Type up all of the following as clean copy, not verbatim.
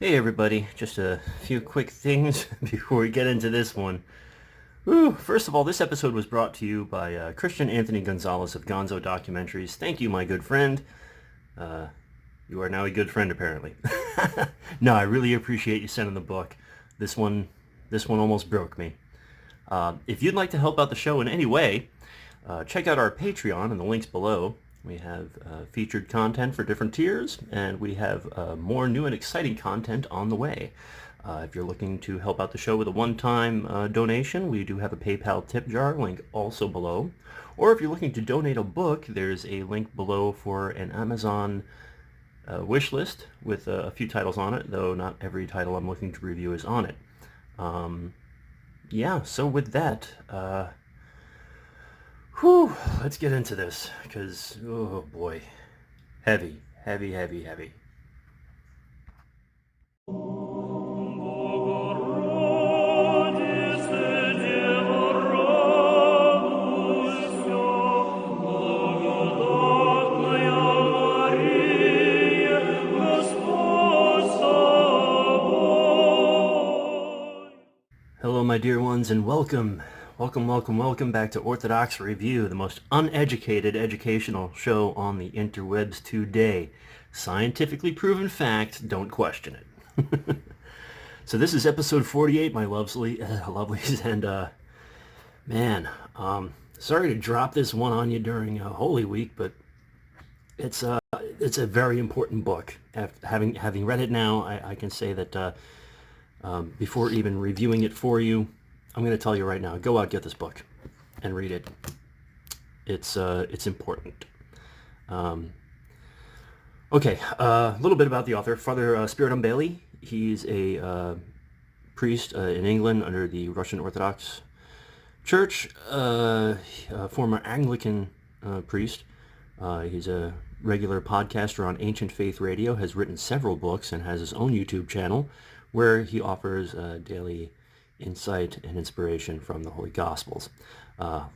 Hey everybody, just a few quick things before we get into this one. Whew. First of all, this episode was brought to you by Christian Anthony Gonzalez of Gonzo Documentaries. Thank you, my good friend. You are now a good friend, apparently. No, I really appreciate you sending the book. This one, this one almost broke me. If you'd like to help out the show in any way, check out our Patreon in the links below. We have featured content for different tiers, and we have more new and exciting content on the way. If you're looking to help out the show with a one-time donation, we do have a PayPal tip jar, link also below. Or if you're looking to donate a book, there's a link below for an Amazon wish list with a few titles on it, though not every title I'm looking to review is on it. Yeah, so with that, let's get into this, because, oh boy, heavy, heavy, heavy, heavy. Hello, my dear ones, and welcome back to Orthodox Review, the most uneducated educational show on the interwebs today. Scientifically proven fact, don't question it. So this is episode 48, my lovelies, and man, sorry to drop this one on you during Holy Week, but it's a very important book. Having read it now, I can say that before even reviewing it for you, I'm going to tell you right now, go out, get this book, and read it. It's important. Okay, a little bit about the author, Father Spyridon Bailey. He's a priest in England under the Russian Orthodox Church, a former Anglican priest. He's a regular podcaster on Ancient Faith Radio, has written several books, and has his own YouTube channel where he offers daily insight and inspiration from the Holy Gospels.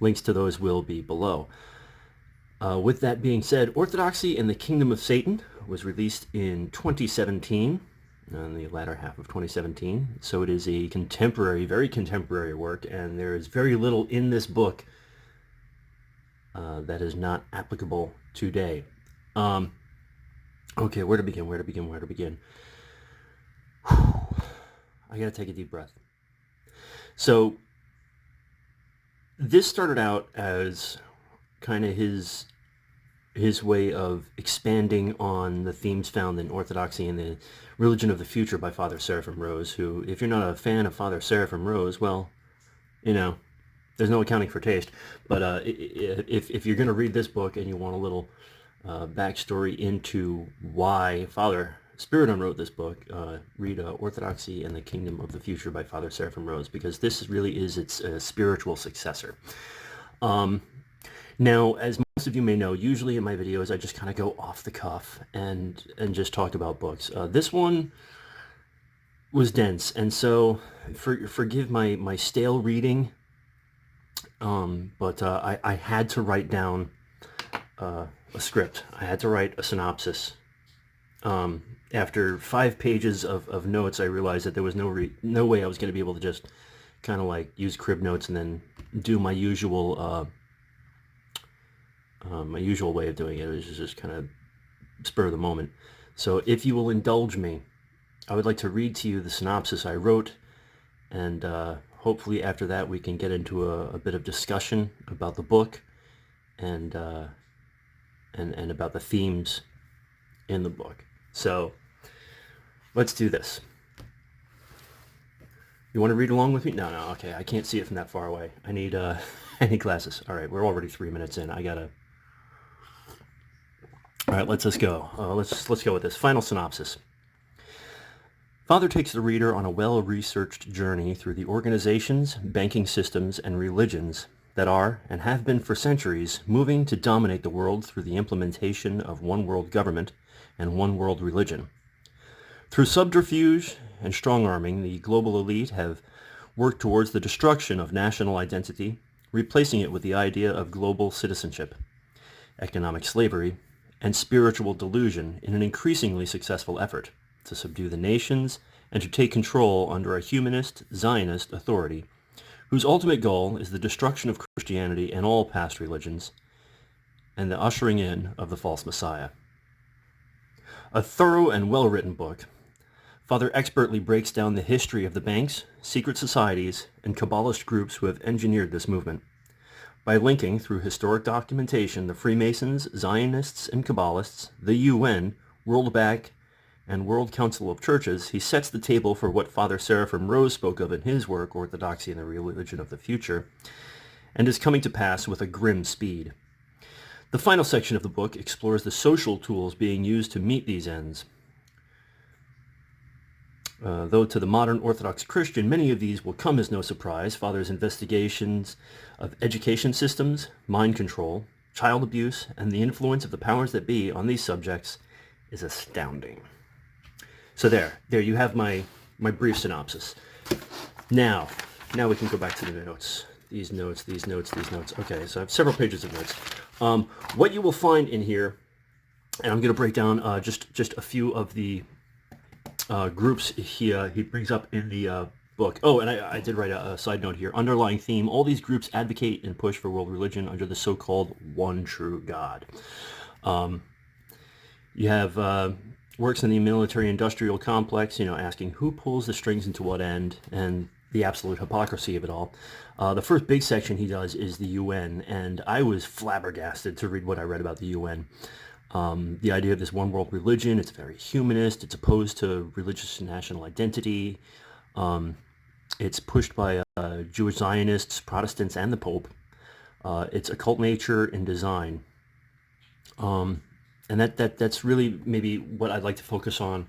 Links to those will be below. With that being said, Orthodoxy and the Kingdom of Satan was released in 2017, in the latter half of 2017. So it is a contemporary, very contemporary work, and there is very little in this book that is not applicable today. Okay, where to begin? I gotta take a deep breath. So this started out as kind of his way of expanding on the themes found in Orthodoxy and the Religion of the Future by Father Seraphim Rose, who, if you're not a fan of Father Seraphim Rose, well, you know, there's no accounting for taste. But if you're going to read this book and you want a little backstory into why Father Spyridon wrote this book, read Orthodoxy and the Kingdom of the Future by Father Seraphim Rose, because this really is its spiritual successor. Now, as most of you may know, usually in my videos I just kind of go off the cuff and just talk about books. This one was dense, and so forgive my stale reading, but I had to write down a script. I had to write a synopsis. After 5 pages of notes, I realized that there was no way I was going to be able to just kind of like use crib notes and then do my usual way of doing it. It was just kind of spur of the moment. So if you will indulge me, I would like to read to you the synopsis I wrote, and hopefully after that we can get into a bit of discussion about the book and about the themes in the book. So let's do this. You want to read along with me? No, okay, I can't see it from that far away. I need glasses. All right, we're already 3 minutes in. All right, let's go. Let's go with this final synopsis. Father takes the reader on a well-researched journey through the organizations, banking systems, and religions that are, and have been for centuries, moving to dominate the world through the implementation of one world government and one world religion. Through subterfuge and strong-arming, the global elite have worked towards the destruction of national identity, replacing it with the idea of global citizenship, economic slavery, and spiritual delusion in an increasingly successful effort to subdue the nations and to take control under a humanist, Zionist authority, whose ultimate goal is the destruction of Christianity and all past religions, and the ushering in of the false Messiah. A thorough and well-written book, Father expertly breaks down the history of the banks, secret societies, and Kabbalist groups who have engineered this movement. By linking through historic documentation the Freemasons, Zionists, and Kabbalists, the UN, World Bank, and World Council of Churches, he sets the table for what Father Seraphim Rose spoke of in his work, Orthodoxy and the Religion of the Future, and is coming to pass with a grim speed. The final section of the book explores the social tools being used to meet these ends. Though to the modern Orthodox Christian, many of these will come as no surprise, Father's investigations of education systems, mind control, child abuse, and the influence of the powers that be on these subjects is astounding. So there you have my brief synopsis. Now we can go back to the notes. These notes. Okay, so I have several pages of notes. What you will find in here, and I'm going to break down just a few of the groups he brings up in the book. Oh, and I did write a side note here. Underlying theme, all these groups advocate and push for world religion under the so-called one true God. You have works in the military-industrial complex, asking who pulls the strings into what end, and the absolute hypocrisy of it all. The first big section he does is the UN, and I was flabbergasted to read what I read about the UN. The idea of this one world religion, it's very humanist, it's opposed to religious and national identity, it's pushed by Jewish Zionists, Protestants, and the Pope. It's occult nature and design. And that's really maybe what I'd like to focus on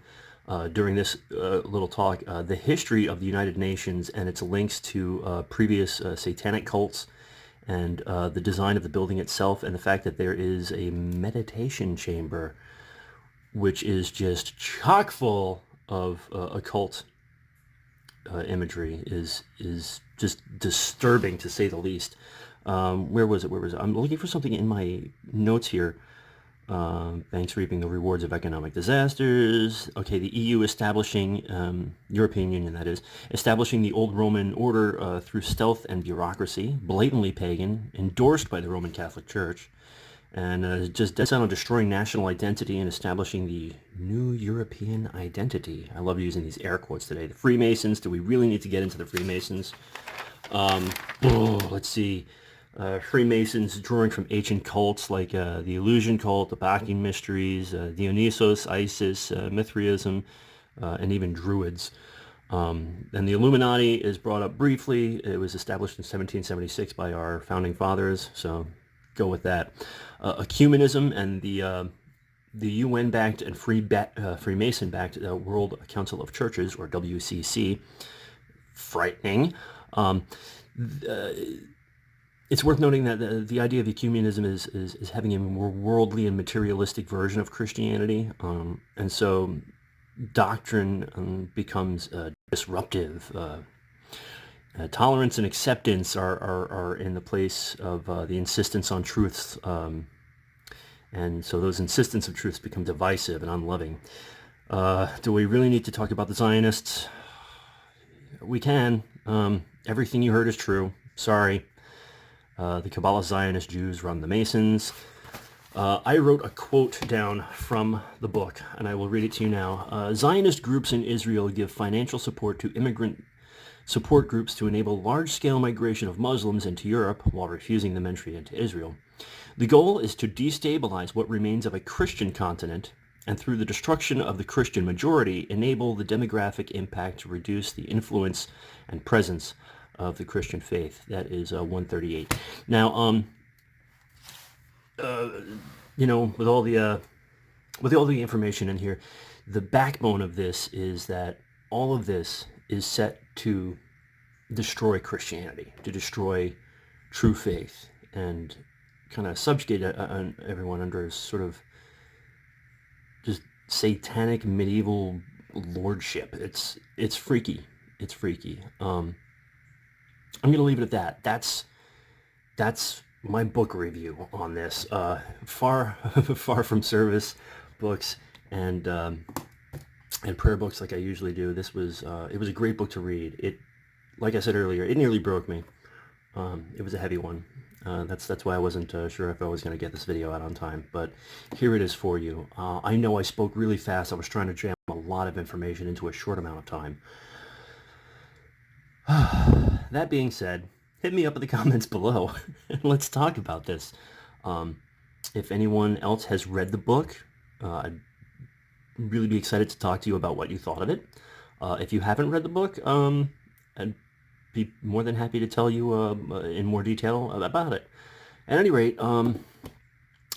during this little talk, the history of the United Nations and its links to previous satanic cults, and the design of the building itself, and the fact that there is a meditation chamber, which is just chock full of occult imagery, is just disturbing, to say the least. Where was it? I'm looking for something in my notes here. Banks reaping the rewards of economic disasters. Okay, the EU establishing, European Union that is, establishing the old Roman order through stealth and bureaucracy, blatantly pagan, endorsed by the Roman Catholic Church, and just dead set on destroying national identity and establishing the new European identity. I love using these air quotes today. The Freemasons, do we really need to get into the Freemasons? Let's see. Freemasons drawing from ancient cults like the Illusion cult, the Bacchian mysteries, Dionysos, Isis, Mithraism, and even Druids. And the Illuminati is brought up briefly. It was established in 1776 by our founding fathers, so go with that. Ecumenism and the UN-backed and Freemason-backed World Council of Churches, or WCC, frightening. It's worth noting that the idea of ecumenism is having a more worldly and materialistic version of Christianity, and so doctrine becomes disruptive. Tolerance and acceptance are in the place of the insistence on truths, and so those insistence of truths become divisive and unloving. Do we really need to talk about the Zionists? We can. Everything you heard is true. Sorry. The Kabbalah Zionist Jews run the Masons. I wrote a quote down from the book, and I will read it to you now. Zionist groups in Israel give financial support to immigrant support groups to enable large-scale migration of Muslims into Europe while refusing them entry into Israel. The goal is to destabilize what remains of a Christian continent, and through the destruction of the Christian majority, enable the demographic impact to reduce the influence and presence of the Christian faith. That is 138. Now, with all the information in here, the backbone of this is that all of this is set to destroy Christianity, to destroy true faith, and kind of subjugate everyone under sort of just satanic medieval lordship. It's freaky. It's freaky. I'm going to leave it at that. That's my book review on this. Far from service books, and and prayer books like I usually do. This was it was a great book to read. It, like I said earlier, it nearly broke me. It was a heavy one. That's why I wasn't sure if I was going to get this video out on time, but here it is for you. I know I spoke really fast. I was trying to jam a lot of information into a short amount of time. That being said, hit me up in the comments below and let's talk about this. If anyone else has read the book, I'd really be excited to talk to you about what you thought of it. If you haven't read the book, I'd be more than happy to tell you in more detail about it. At any rate,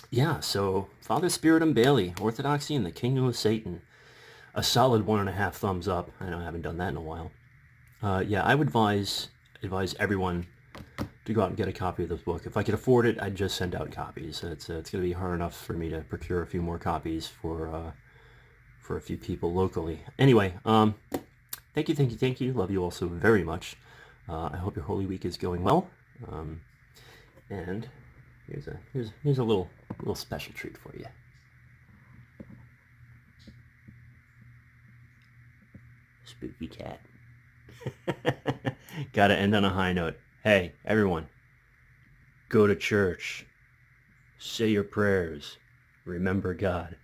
yeah, so Father Spyridon Bailey, Orthodoxy and the Kingdom of Satan. A solid 1.5 thumbs up. I know I haven't done that in a while. Yeah, I would advise everyone to go out and get a copy of this book. If I could afford it, I'd just send out copies. It's going to be hard enough for me to procure a few more copies for a few people locally. Anyway, thank you. Love you all so very much. I hope your Holy Week is going well. And here's a little special treat for you. Spooky cat. Gotta end on a high note. Hey, everyone, go to church. Say your prayers. Remember God.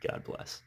God bless.